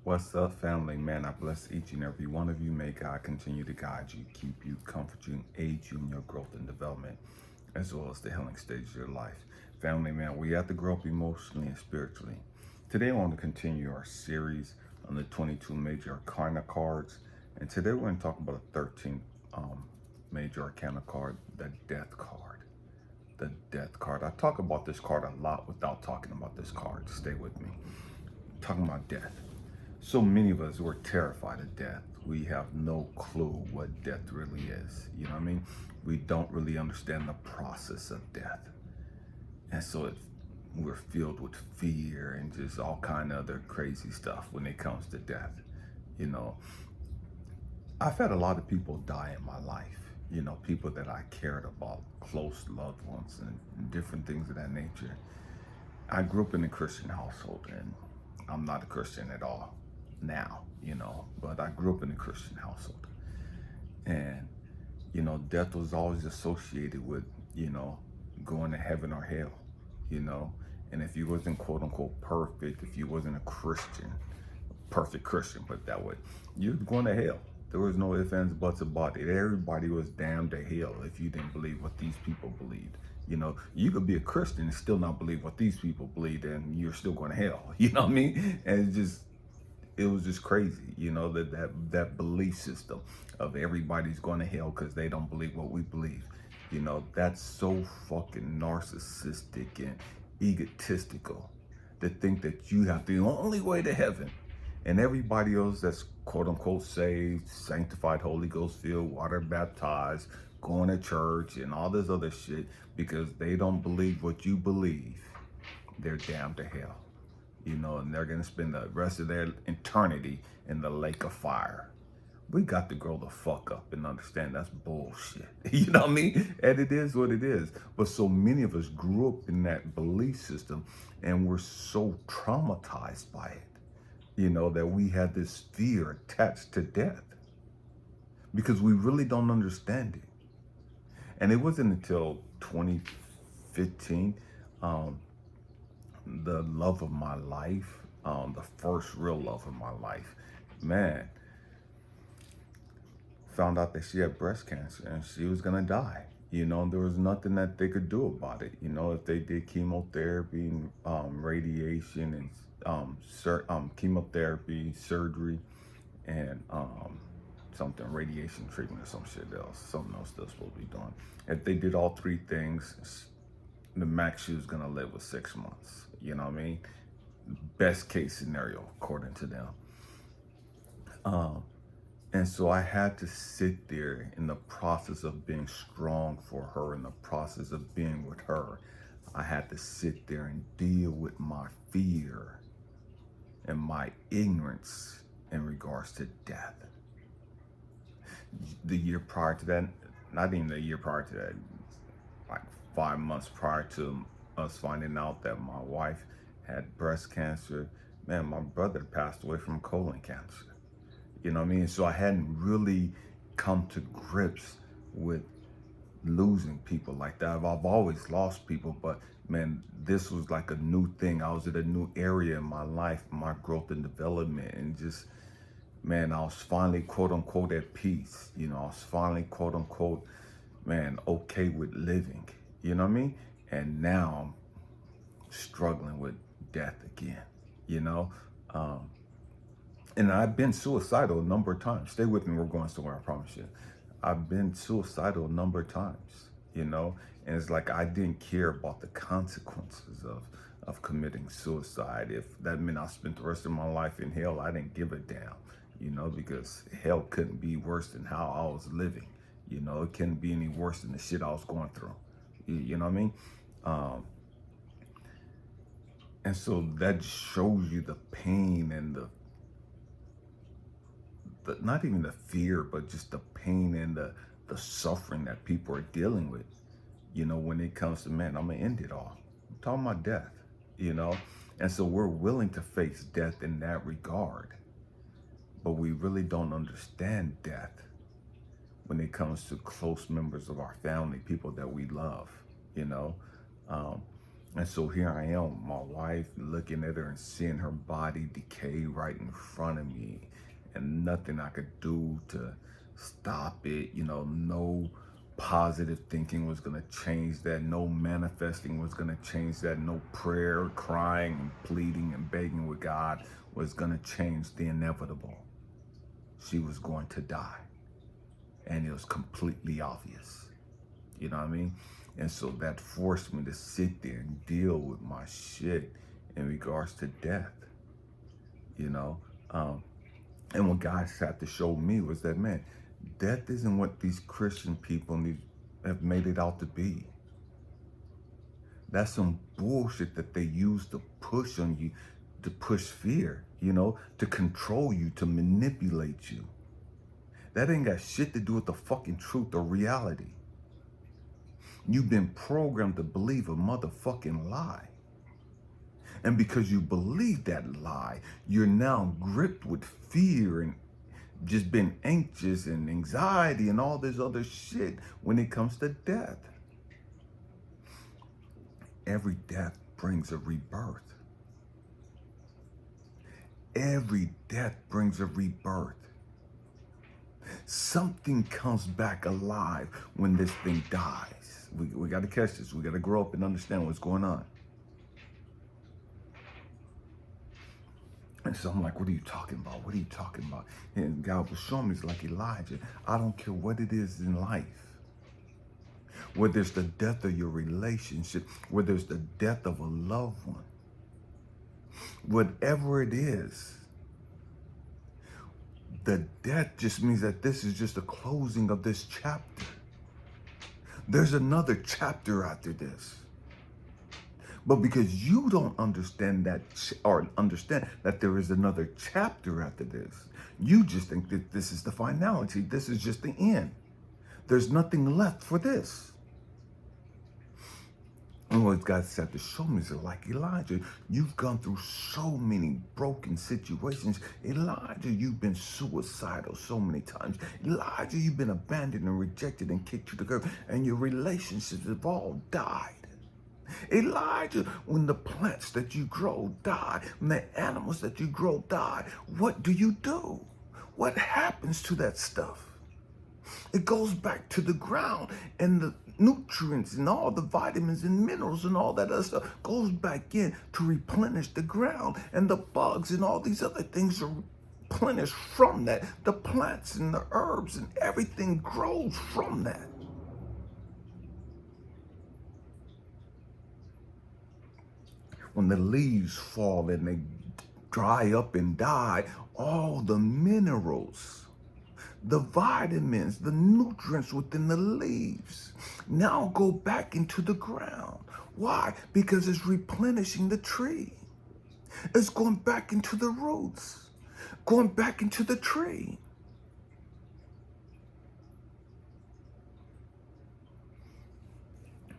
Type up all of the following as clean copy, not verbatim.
What's up, family? Man, I bless each and every one of you. May God continue to guide you, keep you, comfort you, and aid you in your growth and development, as well as the healing stage of your life. Family, man, we have to grow up emotionally and spiritually. Today, I want to continue our series on the 22 major arcana cards. And today, we're going to talk about the 13th major arcana card, the death card. The death card. I talk about this card a lot without talking about this card. Stay with me. Talking about death. So many of us were terrified of death. We have no clue what death really is. You know what I mean? We don't really understand the process of death. And so we're filled with fear and just all kind of other crazy stuff when it comes to death. You know, I've had a lot of people die in my life. You know, people that I cared about, close loved ones and different things of that nature. I grew up in a Christian household, and I'm not a Christian at all now, you know, but I grew up in a Christian household. And, you know, death was always associated with, you know, going to heaven or hell, you know. And if you wasn't quote unquote perfect, if you wasn't a Christian, perfect Christian, put it that way, you're going to hell. There was no ifs, ands, buts about it. Everybody was damned to hell if you didn't believe what these people believed. You know, you could be a Christian and still not believe what these people believed, and you're still going to hell. You know what I mean? And it was just crazy, you know, that belief system of everybody's going to hell because they don't believe what we believe. You know, that's so fucking narcissistic and egotistical to think that you have the only way to heaven, and everybody else that's quote unquote saved, sanctified, Holy Ghost filled, water baptized, going to church and all this other shit, because they don't believe what you believe, they're damned to hell. You know, and they're going to spend the rest of their eternity in the lake of fire. We got to grow the fuck up and understand that's bullshit. You know what I mean? And it is what it is. But so many of us grew up in that belief system, and we're so traumatized by it, you know, that we had this fear attached to death because we really don't understand it. And it wasn't until 2015, the love of my life, the first real love of my life, man, found out that she had breast cancer and she was gonna die. You know, there was nothing that they could do about it. You know, if they did chemotherapy and radiation and chemotherapy, surgery, and something radiation treatment or something else they're supposed to be doing. If they did all three things, the max she was gonna live was 6 months. You know what I mean? Best case scenario, according to them. And so I had to sit there in the process of being strong for her, in the process of being with her. I had to sit there and deal with my fear and my ignorance in regards to death. The year prior to that, not even the year prior to that, like 5 months prior to us finding out that my wife had breast cancer, man, my brother passed away from colon cancer. You know what I mean? So I hadn't really come to grips with losing people like that. I've always lost people, but man, this was like a new thing. I was at a new area in my life, my growth and development, and just, man, I was finally quote unquote at peace. You know, I was finally quote unquote, man, okay with living. You know what I mean? And now I'm struggling with death again, you know? And I've been suicidal a number of times. Stay with me, we're going somewhere, I promise you. I've been suicidal a number of times, you know? And it's like I didn't care about the consequences of committing suicide. If that meant I spent the rest of my life in hell, I didn't give a damn, you know, because hell couldn't be worse than how I was living. You know, it couldn't be any worse than the shit I was going through. You know what I mean? And so that shows you the pain and the not even the fear, but just the pain and the suffering that people are dealing with, you know, when it comes to, man, I'm gonna end it all. I'm talking about death, you know? And so we're willing to face death in that regard, but we really don't understand death when it comes to close members of our family, people that we love, you know? And so here I am, my wife, looking at her and seeing her body decay right in front of me, and nothing I could do to stop it. No positive thinking was going to change that. No manifesting was going to change that. No prayer, crying, and pleading and begging with God was going to change the inevitable. She was going to die. And it was completely obvious. You know what I mean? And so that forced me to sit there and deal with my shit in regards to death, And what God had to show me was that, man, death isn't what these Christian people have made it out to be. That's some bullshit that they use to push on you, to push fear, to control you, to manipulate you. That ain't got shit to do with the fucking truth or reality. You've been programmed to believe a motherfucking lie. And because you believe that lie, you're now gripped with fear and just been anxious and anxiety and all this other shit when it comes to death. Every death brings a rebirth. Every death brings a rebirth. Something comes back alive when this thing dies. We got to catch this. We got to grow up and understand what's going on. And so I'm like, what are you talking about? What are you talking about? And God was showing me, it's like, Elijah, I don't care what it is in life. Whether it's the death of your relationship, whether it's the death of a loved one, whatever it is, the death just means that this is just a closing of this chapter. There's another chapter after this. But because you don't understand that, or understand that there is another chapter after this, you just think that this is the finality. This is just the end. There's nothing left for this. And what God said to show me is like, Elijah, you've gone through so many broken situations. Elijah, you've been suicidal so many times. Elijah, you've been abandoned and rejected and kicked to the curb, and your relationships have all died. Elijah, when the plants that you grow die, when the animals that you grow die, what do? What happens to that stuff? It goes back to the ground, and the nutrients and all the vitamins and minerals and all that other stuff goes back in to replenish the ground, and the bugs and all these other things are replenished from that. The plants and the herbs and everything grows from that. When the leaves fall and they dry up and die, all the minerals, the vitamins, the nutrients within the leaves now go back into the ground. Why? Because it's replenishing the tree. It's going back into the roots, going back into the tree.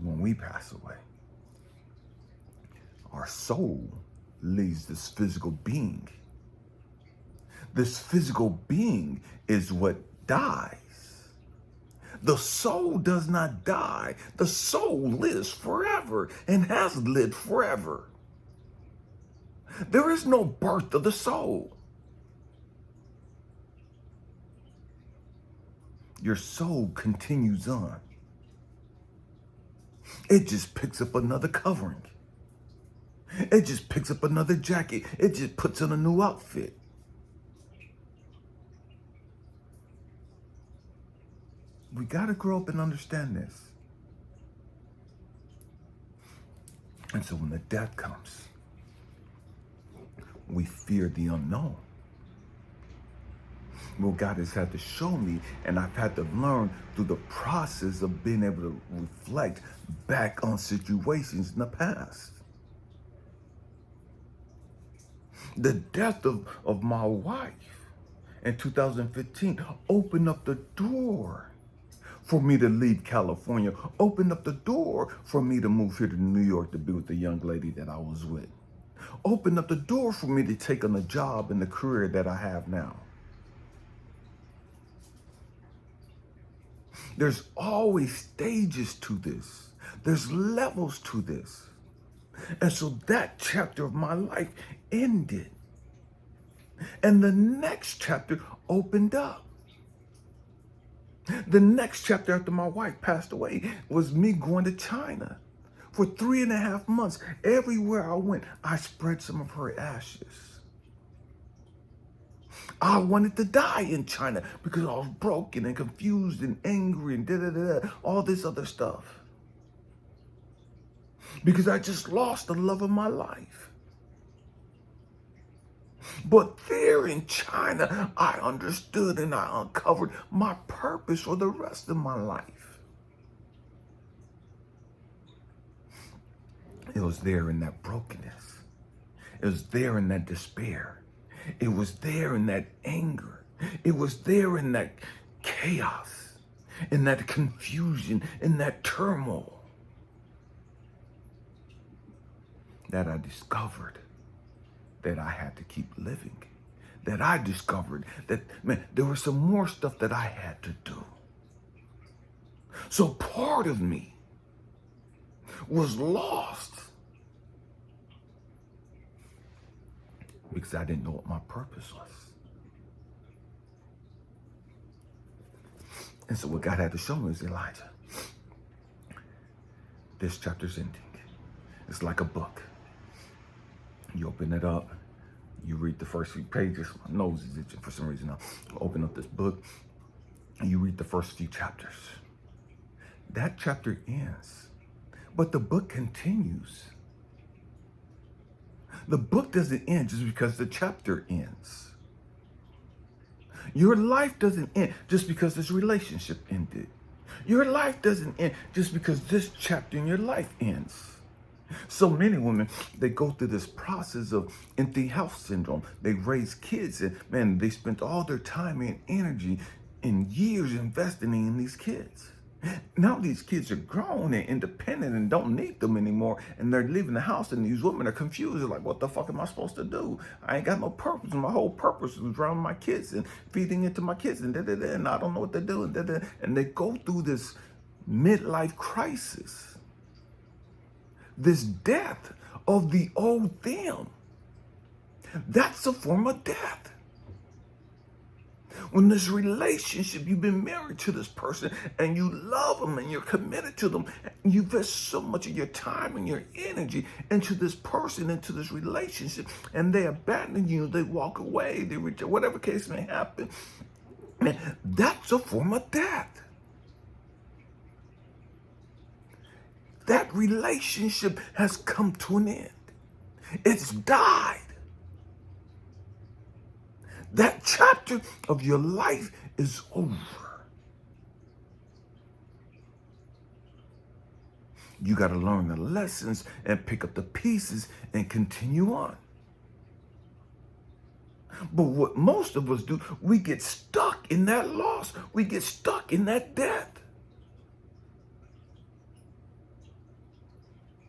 When we pass away, our soul leaves this physical being. This physical being is what dies. The soul does not die. The soul lives forever and has lived forever. There is no birth of the soul. Your soul continues on. It just picks up another covering. It just picks up another jacket. It just puts on a new outfit. We got to grow up and understand this. And so when the death comes, we fear the unknown. Well, God has had to show me, and I've had to learn through the process of being able to reflect back on situations in the past. The death of my wife in 2015 opened up the door for me to leave California, opened up the door for me to move here to New York to be with the young lady that I was with, opened up the door for me to take on the job and the career that I have now. There's always stages to this. There's levels to this. And so that chapter of my life ended. And the next chapter opened up. The next chapter after my wife passed away was me going to China. For 3.5 months, everywhere I went, I spread some of her ashes. I wanted to die in China because I was broken and confused and angry and all this other stuff. Because I just lost the love of my life. But there in China, I understood and I uncovered my purpose for the rest of my life. It was there in that brokenness. It was there in that despair. It was there in that anger. It was there in that chaos, in that confusion, in that turmoil that I discovered that I had to keep living. That I discovered that, man, there was some more stuff that I had to do. So part of me was lost because I didn't know what my purpose was. And so what God had to show me is, Elijah, this chapter's ending. It's like a book. You open it up, you read the first few pages. My nose is itching for some reason. I'll open up this book and you read the first few chapters. That chapter ends, but the book continues. The book doesn't end just because the chapter ends. Your life doesn't end just because this relationship ended. Your life doesn't end just because this chapter in your life ends. So many women, they go through this process of empty house syndrome. They raise kids and, man, they spent all their time and energy and years investing in these kids. Now these kids are grown and independent and don't need them anymore, and they're leaving the house, and these women are confused. They're like, what the fuck am I supposed to do? I ain't got no purpose. My whole purpose was around my kids and feeding into my kids and and I don't know what to do. And they go through this midlife crisis, this death of the old them. That's a form of death. When this relationship, you've been married to this person and you love them and you're committed to them, and you invest so much of your time and your energy into this person, into this relationship, and they abandon you, they walk away, they reject, whatever case may happen, and that's a form of death. That relationship has come to an end. It's died. That chapter of your life is over. You got to learn the lessons and pick up the pieces and continue on. But what most of us do, we get stuck in that loss. We get stuck in that death.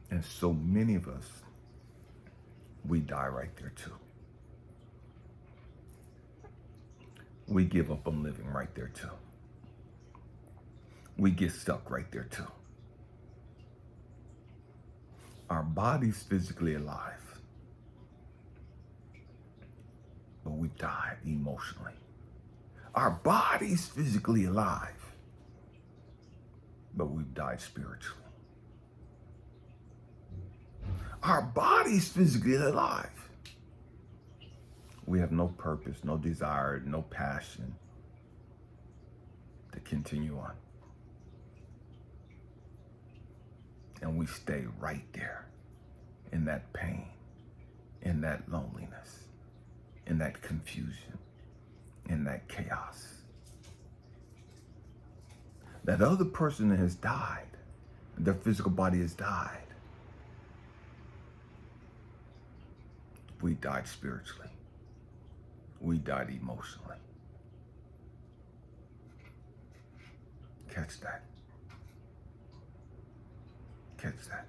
And so many of us, we die right there too. We give up on living right there too. We get stuck right there too. Our body's physically alive, but we've died emotionally. Our body's physically alive, but we've died spiritually. Our body's physically alive. We have no purpose, no desire, no passion to continue on. And we stay right there in that pain, in that loneliness, in that confusion, in that chaos. That other person has died. Their physical body has died. We died spiritually. We died emotionally. Catch that. Catch that.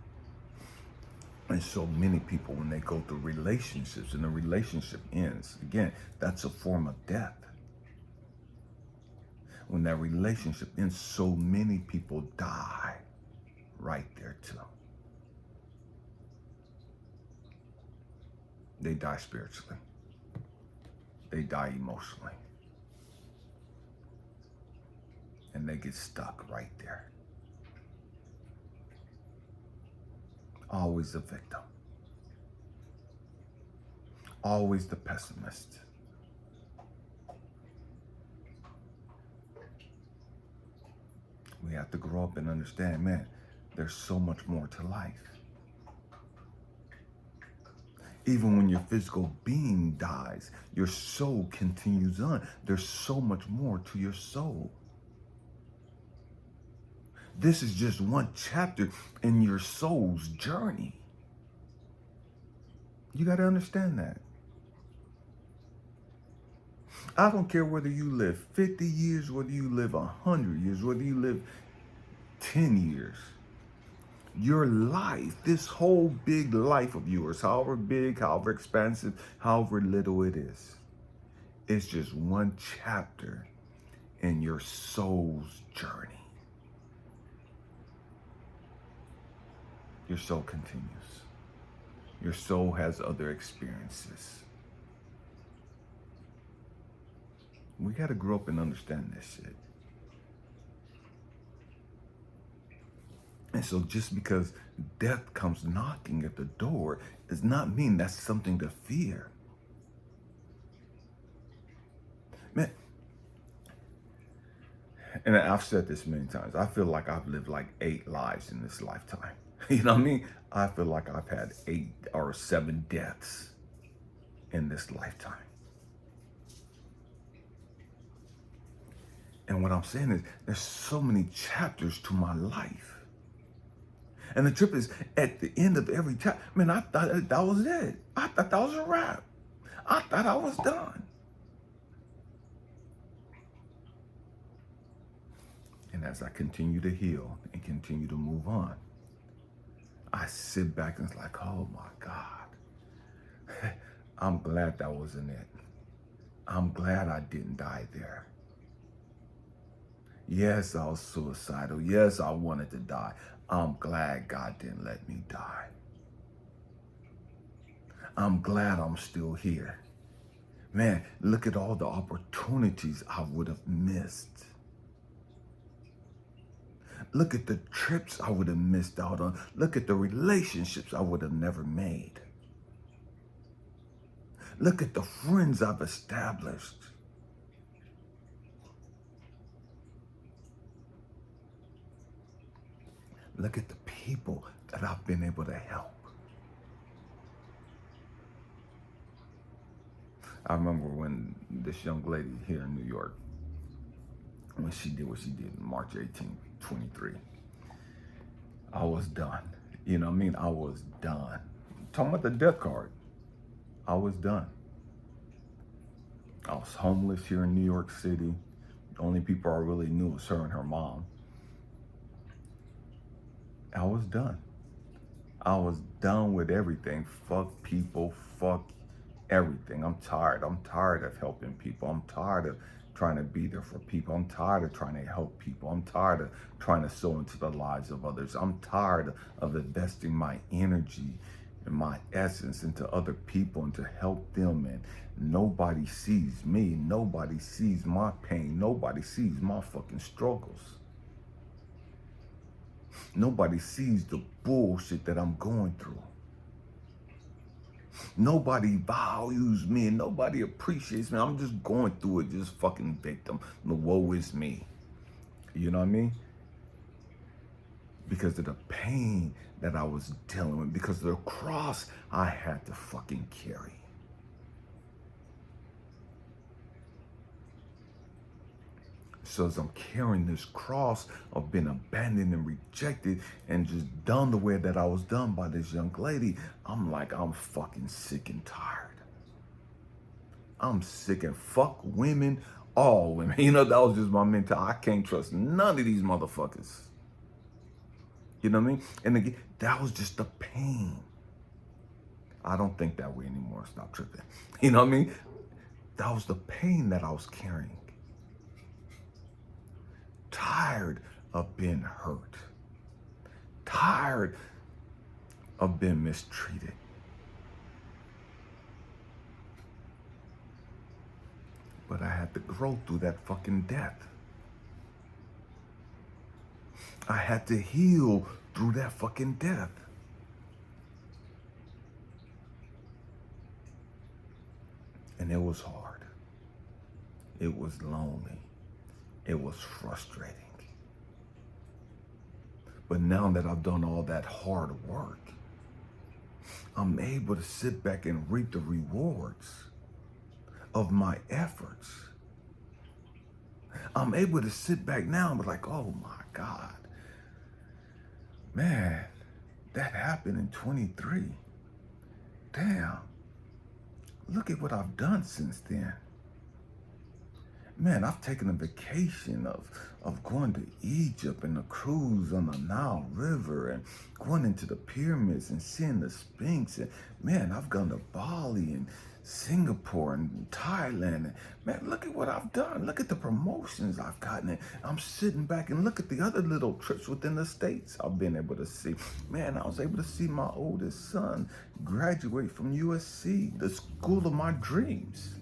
And so many people, when they go through relationships and the relationship ends, again, that's a form of death. When that relationship ends, so many people die right there too. They die spiritually. They die emotionally. And they get stuck right there. Always the victim. Always the pessimist. We have to grow up and understand, man, there's so much more to life. Even when your physical being dies, your soul continues on. There's so much more to your soul. This is just one chapter in your soul's journey. You got to understand that. I don't care whether you live 50 years, whether you live 100 years, whether you live 10 years. Your life, this whole big life of yours, however big, however expansive, however little it is, it's just one chapter in your soul's journey. Your soul continues. Your soul has other experiences. We got to grow up and understand this shit. And so just because death comes knocking at the door does not mean that's something to fear. Man, and I've said this many times, I feel like I've lived like 8 lives in this lifetime. You know what I mean? I feel like I've had 8 or 7 deaths in this lifetime. And what I'm saying is there's so many chapters to my life. And the trip is at the end of every chapter, man, I thought that was it. I thought that was a wrap. I thought I was done. And as I continue to heal and continue to move on, I sit back and it's like, oh my God, I'm glad that wasn't it. I'm glad I didn't die there. Yes, I was suicidal. Yes, I wanted to die. I'm glad God didn't let me die. I'm glad I'm still here. Man, look at all the opportunities I would have missed. Look at the trips I would have missed out on. Look at the relationships I would have never made. Look at the friends I've established. Look at the people that I've been able to help. I remember when this young lady here in New York, when she did what she did March 18th, 23, I was done. You know what I mean? I was done. Talking about the death card, I was done. I was homeless here in New York City. The only people I really knew was her and her mom. I was done. I was done with everything. Fuck people, fuck everything. I'm tired. I'm tired of helping people. I'm tired of trying to be there for people. I'm tired of trying to help people. I'm tired of trying to sow into the lives of others. I'm tired of investing my energy and my essence into other people and to help them. And nobody sees me. Nobody sees my pain. Nobody sees my fucking struggles. Nobody sees the bullshit that I'm going through. Nobody values me and nobody appreciates me. I'm just going through it, just fucking victim. The woe is me. You know what I mean? Because of the pain that I was dealing with, because of the cross I had to fucking carry. So as I'm carrying this cross of being abandoned and rejected and just done the way that I was done by this young lady, I'm like, I'm fucking sick and tired. I'm sick and fuck women, all women. You know, that was just my mentality. I can't trust none of these motherfuckers. You know what I mean? And again, that was just the pain. I don't think that way anymore. Stop tripping. You know what I mean? That was the pain that I was carrying. Tired of being hurt. Tired of being mistreated. had to grow through that fucking death. I had to heal through that fucking death. And it was hard. It was lonely. It was frustrating. But now that I've done all that hard work, I'm able to sit back and reap the rewards of my efforts. I'm able to sit back now and be like, oh my God, man, that happened in 23. Damn, look at what I've done since then. Man, I've taken a vacation of going to Egypt and a cruise on the Nile River and going into the pyramids and seeing the Sphinx. And man, I've gone to Bali and Singapore and Thailand. And man, look at what I've done. Look at the promotions I've gotten. And I'm sitting back and look at the other little trips within the States I've been able to see. Man, I was able to see my oldest son graduate from USC, the school of my dreams,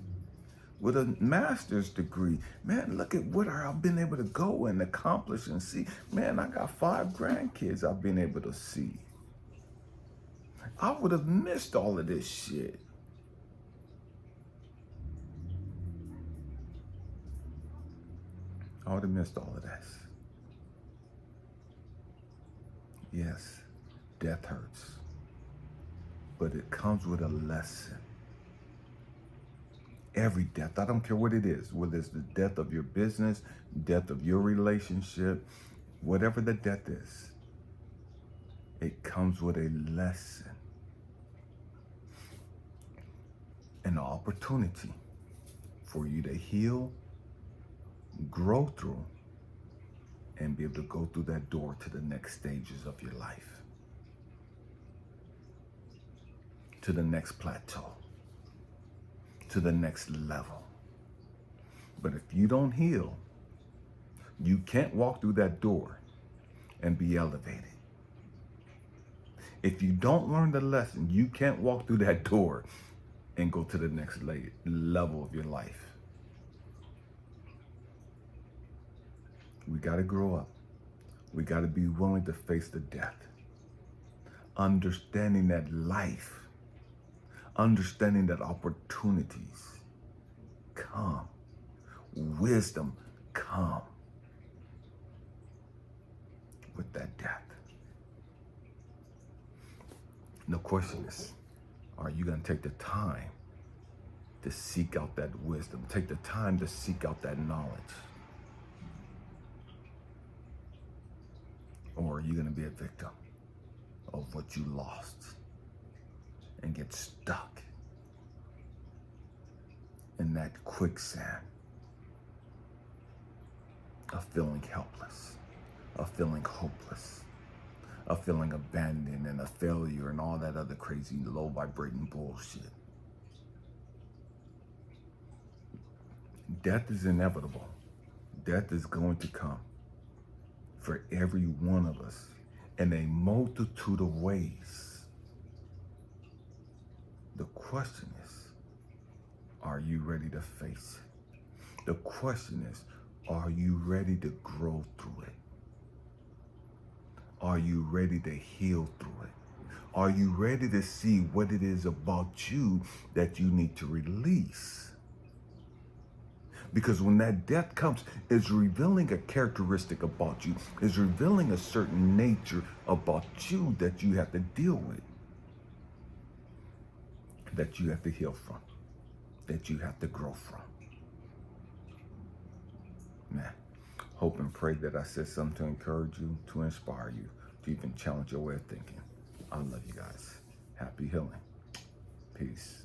with a master's degree. Man, look at what I've been able to go and accomplish and see. Man, I got 5 grandkids I've been able to see. I would have missed all of this shit. I would have missed all of this. Yes, death hurts, but it comes with a lesson. Every death, I don't care what it is, whether it's the death of your business, death of your relationship, whatever the death is, it comes with a lesson, an opportunity for you to heal, grow through, and be able to go through that door to the next stages of your life, to the next plateau, to the next level. But if you don't heal, you can't walk through that door and be elevated. If you don't learn the lesson, you can't walk through that door and go to the next level of your life. We got to grow up. We got to be willing to face the death. Understanding that life, understanding that opportunities come, wisdom come with that death. The question is, are you going to take the time to seek out that wisdom? Take the time to seek out that knowledge? Or are you going to be a victim of what you lost and get stuck in that quicksand of feeling helpless, of feeling hopeless, of feeling abandoned and a failure and all that other crazy low vibrating bullshit? Death is inevitable. Death is going to come for every one of us in a multitude of ways. The question is, are you ready to face it? The question is, are you ready to grow through it? Are you ready to heal through it? Are you ready to see what it is about you that you need to release? Because when that death comes, it's revealing a characteristic about you. It's revealing a certain nature about you that you have to deal with, that you have to heal from, that you have to grow from. Man, hope and pray that I said something to encourage you, to inspire you, to even challenge your way of thinking. I love you guys. Happy healing. Peace.